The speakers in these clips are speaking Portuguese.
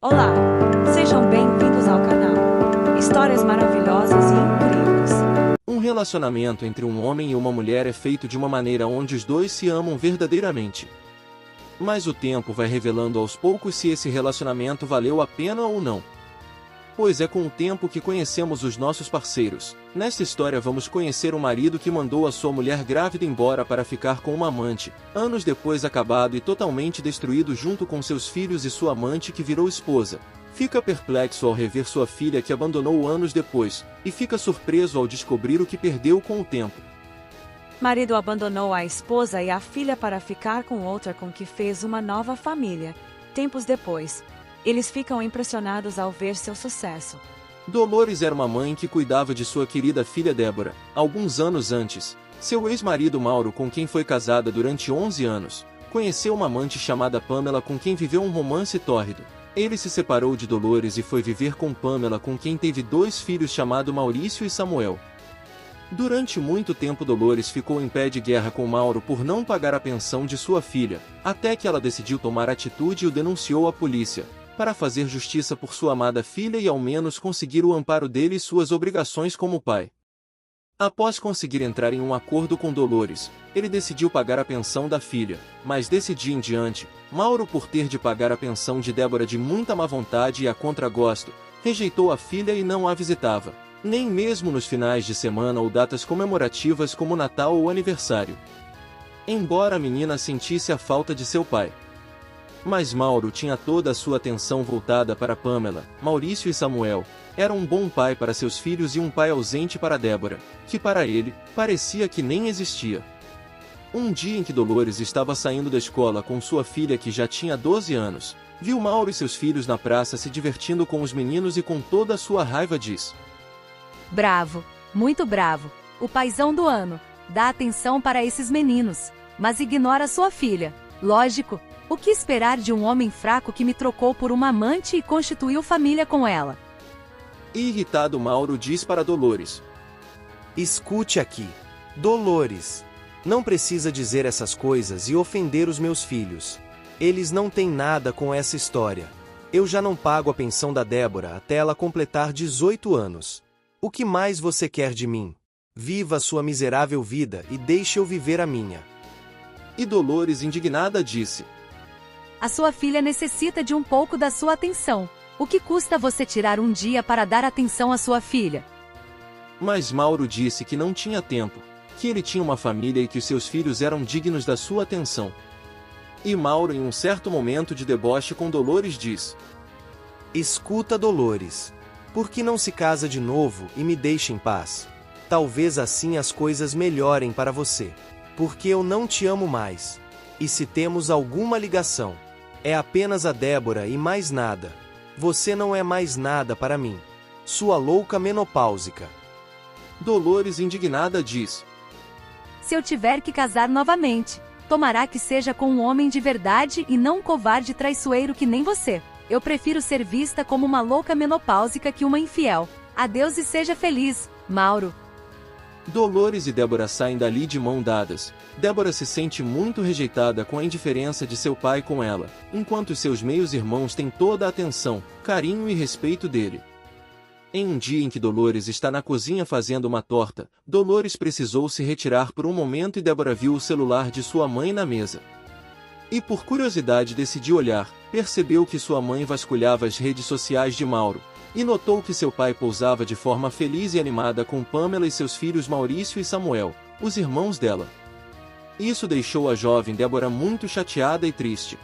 Olá, sejam bem-vindos ao canal. Histórias maravilhosas e incríveis. Um relacionamento entre um homem e uma mulher é feito de uma maneira onde os dois se amam verdadeiramente. Mas o tempo vai revelando aos poucos se esse relacionamento valeu a pena ou não. Pois é com o tempo que conhecemos os nossos parceiros. Nesta história vamos conhecer um marido que mandou a sua mulher grávida embora para ficar com uma amante, anos depois acabado e totalmente destruído junto com seus filhos e sua amante que virou esposa. Fica perplexo ao rever sua filha que abandonou anos depois, e fica surpreso ao descobrir o que perdeu com o tempo. Marido abandonou a esposa e a filha para ficar com outra com que fez uma nova família. Tempos depois, eles ficam impressionados ao ver seu sucesso. Dolores era uma mãe que cuidava de sua querida filha Débora. Alguns anos antes, seu ex-marido Mauro, com quem foi casada durante 11 anos, conheceu uma amante chamada Pamela com quem viveu um romance tórrido. Ele se separou de Dolores e foi viver com Pamela, com quem teve 2 filhos chamados Maurício e Samuel. Durante muito tempo Dolores ficou em pé de guerra com Mauro por não pagar a pensão de sua filha, até que ela decidiu tomar atitude e o denunciou à polícia, para fazer justiça por sua amada filha e ao menos conseguir o amparo dele e suas obrigações como pai. Após conseguir entrar em um acordo com Dolores, ele decidiu pagar a pensão da filha, mas desse dia em diante, Mauro, por ter de pagar a pensão de Débora de muita má vontade e a contragosto, rejeitou a filha e não a visitava, nem mesmo nos finais de semana ou datas comemorativas como Natal ou aniversário. Embora a menina sentisse a falta de seu pai. Mas Mauro tinha toda a sua atenção voltada para Pamela, Maurício e Samuel. Era um bom pai para seus filhos e um pai ausente para Débora, que para ele, parecia que nem existia. Um dia em que Dolores estava saindo da escola com sua filha que já tinha 12 anos, viu Mauro e seus filhos na praça se divertindo com os meninos e com toda a sua raiva disse: Bravo, muito bravo, o paizão do ano, dá atenção para esses meninos, mas ignora sua filha. Lógico, o que esperar de um homem fraco que me trocou por uma amante e constituiu família com ela? Irritado, Mauro diz para Dolores: Escute aqui, Dolores. Não precisa dizer essas coisas e ofender os meus filhos. Eles não têm nada com essa história. Eu já não pago a pensão da Débora até ela completar 18 anos. O que mais você quer de mim? Viva a sua miserável vida e deixe eu viver a minha. E Dolores, indignada, disse: A sua filha necessita de um pouco da sua atenção. O que custa você tirar um dia para dar atenção à sua filha? Mas Mauro disse que não tinha tempo, que ele tinha uma família e que os seus filhos eram dignos da sua atenção. E Mauro, em um certo momento de deboche com Dolores, diz: Escuta, Dolores. Por que não se casa de novo e me deixa em paz? Talvez assim as coisas melhorem para você. Porque eu não te amo mais. E se temos alguma ligação, é apenas a Débora e mais nada. Você não é mais nada para mim. Sua louca menopáusica. Dolores, indignada, diz: Se eu tiver que casar novamente, tomará que seja com um homem de verdade e não um covarde traiçoeiro que nem você. Eu prefiro ser vista como uma louca menopáusica que uma infiel. Adeus e seja feliz, Mauro. Dolores e Débora saem dali de mão dadas. Débora se sente muito rejeitada com a indiferença de seu pai com ela, enquanto seus meios-irmãos têm toda a atenção, carinho e respeito dele. Em um dia em que Dolores está na cozinha fazendo uma torta, Dolores precisou se retirar por um momento e Débora viu o celular de sua mãe na mesa. E por curiosidade decidiu olhar, percebeu que sua mãe vasculhava as redes sociais de Mauro, e notou que seu pai pousava de forma feliz e animada com Pamela e seus filhos Maurício e Samuel, os irmãos dela. Isso deixou a jovem Débora muito chateada e triste.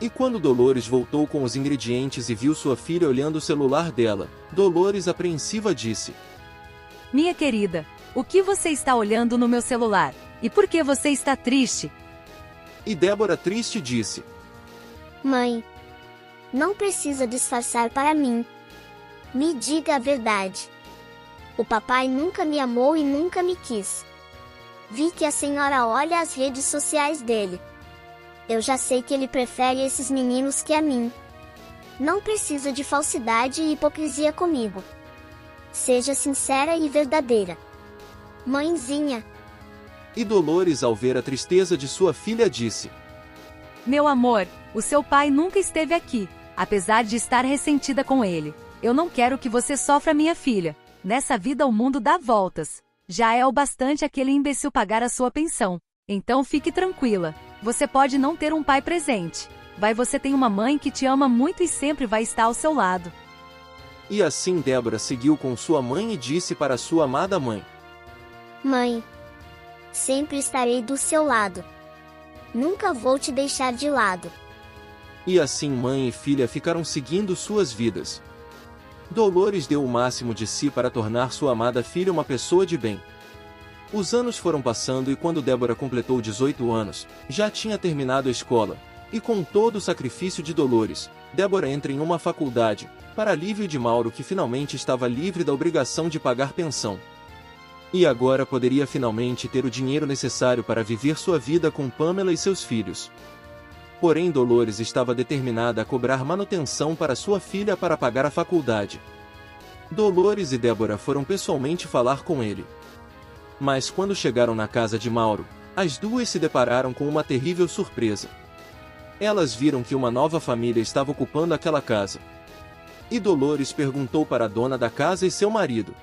E quando Dolores voltou com os ingredientes e viu sua filha olhando o celular dela, Dolores, apreensiva, disse: Minha querida, o que você está olhando no meu celular? E por que você está triste? E Débora, triste, disse: Mãe, não precisa disfarçar para mim. Me diga a verdade. O papai nunca me amou e nunca me quis. Vi que a senhora olha as redes sociais dele. Eu já sei que ele prefere esses meninos que a mim. Não precisa de falsidade e hipocrisia comigo. Seja sincera e verdadeira. Mãezinha. E Dolores, ao ver a tristeza de sua filha, disse: Meu amor, o seu pai nunca esteve aqui. apesar de estar ressentida com ele. Eu não quero que você sofra, minha filha. Nessa vida o mundo dá voltas. Já é o bastante aquele imbecil pagar a sua pensão. Então fique tranquila. Você pode não ter um pai presente. Você tem uma mãe que te ama muito e sempre vai estar ao seu lado. E assim Débora seguiu com sua mãe e disse para sua amada mãe: Mãe, sempre estarei do seu lado. Nunca vou te deixar de lado. E assim mãe e filha ficaram seguindo suas vidas. Dolores deu o máximo de si para tornar sua amada filha uma pessoa de bem. Os anos foram passando e quando Débora completou 18 anos, já tinha terminado a escola, e com todo o sacrifício de Dolores, Débora entra em uma faculdade, para alívio de Mauro que finalmente estava livre da obrigação de pagar pensão. E agora poderia finalmente ter o dinheiro necessário para viver sua vida com Pamela e seus filhos. Porém Dolores estava determinada a cobrar manutenção para sua filha para pagar a faculdade. Dolores e Débora foram pessoalmente falar com ele. Mas quando chegaram na casa de Mauro, as duas se depararam com uma terrível surpresa. Elas viram que uma nova família estava ocupando aquela casa. E Dolores perguntou para a dona da casa e seu marido: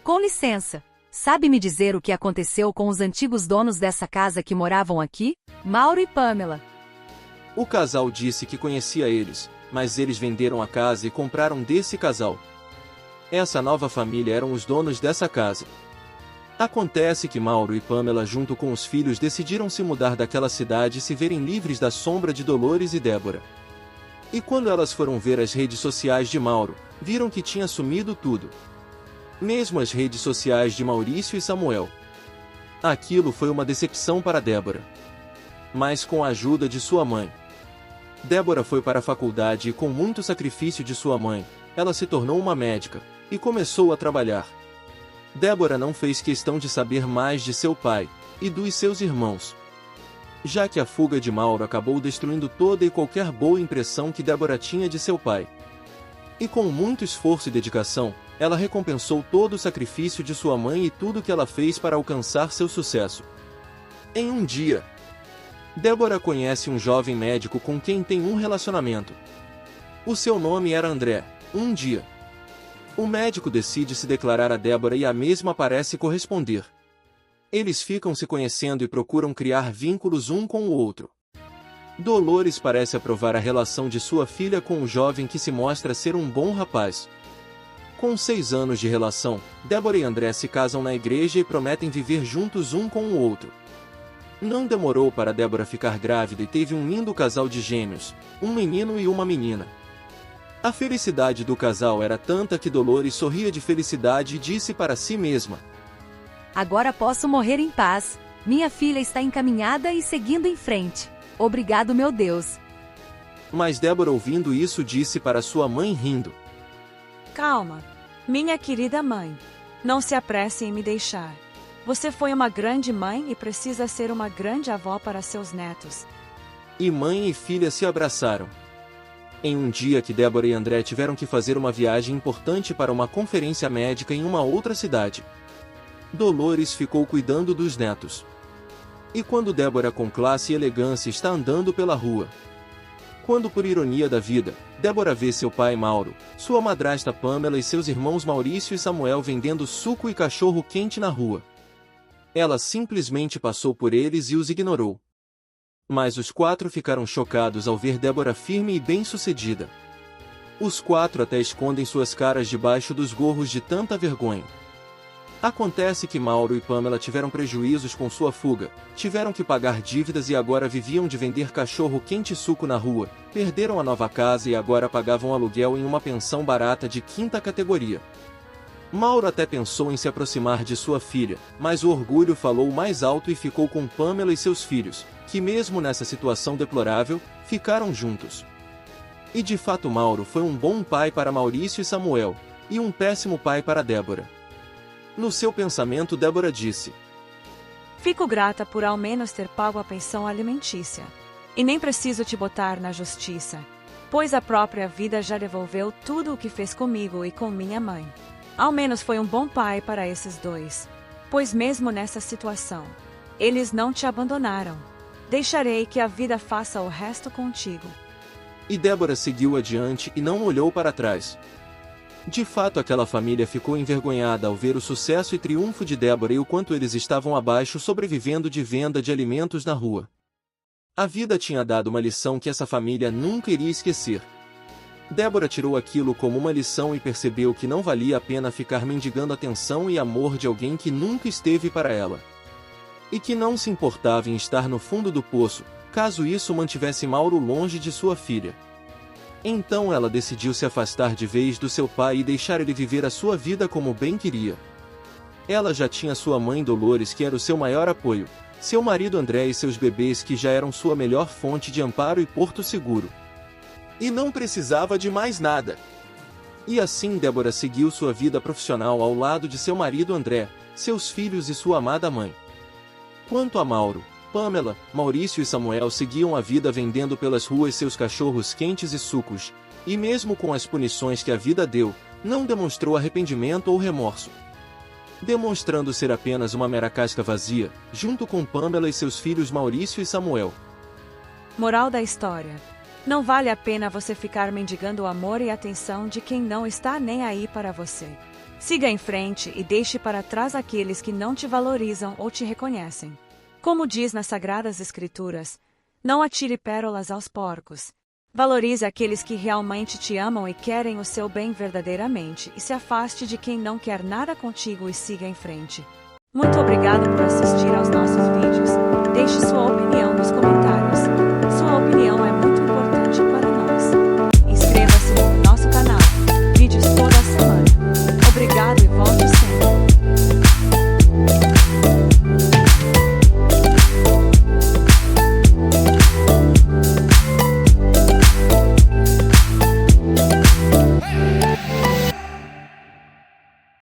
Com licença, sabe me dizer o que aconteceu com os antigos donos dessa casa que moravam aqui? Mauro e Pamela. O casal disse que conhecia eles, mas eles venderam a casa e compraram desse casal. Essa nova família eram os donos dessa casa. Acontece que Mauro e Pamela junto com os filhos decidiram se mudar daquela cidade e se verem livres da sombra de Dolores e Débora. E quando elas foram ver as redes sociais de Mauro, viram que tinha sumido tudo. Mesmo as redes sociais de Maurício e Samuel. Aquilo foi uma decepção para Débora. Mas com a ajuda de sua mãe, Débora foi para a faculdade e com muito sacrifício de sua mãe, ela se tornou uma médica, e começou a trabalhar. Débora não fez questão de saber mais de seu pai, e dos seus irmãos. Já que a fuga de Mauro acabou destruindo toda e qualquer boa impressão que Débora tinha de seu pai. E com muito esforço e dedicação, ela recompensou todo o sacrifício de sua mãe e tudo que ela fez para alcançar seu sucesso. Em um dia, Débora conhece um jovem médico com quem tem um relacionamento. O seu nome era André. Um dia, o médico decide se declarar a Débora e a mesma parece corresponder. Eles ficam se conhecendo e procuram criar vínculos um com o outro. Dolores parece aprovar a relação de sua filha com o jovem que se mostra ser um bom rapaz. Com 6 anos de relação, Débora e André se casam na igreja e prometem viver juntos um com o outro. Não demorou para Débora ficar grávida e teve um lindo casal de gêmeos, um menino e uma menina. A felicidade do casal era tanta que Dolores sorria de felicidade e disse para si mesma: Agora posso morrer em paz. Minha filha está encaminhada e seguindo em frente. Obrigado, meu Deus. Mas Débora, ouvindo isso, disse para sua mãe rindo: Calma, minha querida mãe. Não se apresse em me deixar. Você foi uma grande mãe e precisa ser uma grande avó para seus netos. E mãe e filha se abraçaram. Em um dia que Débora e André tiveram que fazer uma viagem importante para uma conferência médica em uma outra cidade, Dolores ficou cuidando dos netos. E quando Débora, com classe e elegância, está andando pela rua, quando por ironia da vida, Débora vê seu pai Mauro, sua madrasta Pamela e seus irmãos Maurício e Samuel vendendo suco e cachorro quente na rua, ela simplesmente passou por eles e os ignorou. Mas os 4 ficaram chocados ao ver Débora firme e bem-sucedida. Os 4 até escondem suas caras debaixo dos gorros de tanta vergonha. Acontece que Mauro e Pamela tiveram prejuízos com sua fuga, tiveram que pagar dívidas e agora viviam de vender cachorro quente e suco na rua, perderam a nova casa e agora pagavam aluguel em uma pensão barata de 5ª categoria. Mauro até pensou em se aproximar de sua filha, mas o orgulho falou mais alto e ficou com Pamela e seus filhos, que mesmo nessa situação deplorável, ficaram juntos. E de fato Mauro foi um bom pai para Maurício e Samuel, e um péssimo pai para Débora. No seu pensamento Débora disse: Fico grata por ao menos ter pago a pensão alimentícia. E nem preciso te botar na justiça, pois a própria vida já devolveu tudo o que fez comigo e com minha mãe. Ao menos foi um bom pai para esses 2, pois mesmo nessa situação, eles não te abandonaram. Deixarei que a vida faça o resto contigo. E Débora seguiu adiante e não olhou para trás. De fato, aquela família ficou envergonhada ao ver o sucesso e triunfo de Débora e o quanto eles estavam abaixo sobrevivendo de venda de alimentos na rua. A vida tinha dado uma lição que essa família nunca iria esquecer. Débora tirou aquilo como uma lição e percebeu que não valia a pena ficar mendigando atenção e amor de alguém que nunca esteve para ela. E que não se importava em estar no fundo do poço, caso isso mantivesse Mauro longe de sua filha. Então ela decidiu se afastar de vez do seu pai e deixar ele viver a sua vida como bem queria. Ela já tinha sua mãe Dolores, que era o seu maior apoio, seu marido André e seus bebês, que já eram sua melhor fonte de amparo e porto seguro. E não precisava de mais nada. E assim Débora seguiu sua vida profissional ao lado de seu marido André, seus filhos e sua amada mãe. Quanto a Mauro, Pamela, Maurício e Samuel seguiam a vida vendendo pelas ruas seus cachorros quentes e sucos, e mesmo com as punições que a vida deu, não demonstrou arrependimento ou remorso. Demonstrando ser apenas uma mera casca vazia, junto com Pamela e seus filhos Maurício e Samuel. Moral da história: não vale a pena você ficar mendigando o amor e atenção de quem não está nem aí para você. Siga em frente e deixe para trás aqueles que não te valorizam ou te reconhecem. Como diz nas Sagradas Escrituras, não atire pérolas aos porcos. Valorize aqueles que realmente te amam e querem o seu bem verdadeiramente, e se afaste de quem não quer nada contigo e siga em frente. Muito obrigada por assistir aos nossos vídeos. Deixe sua opinião nos comentários.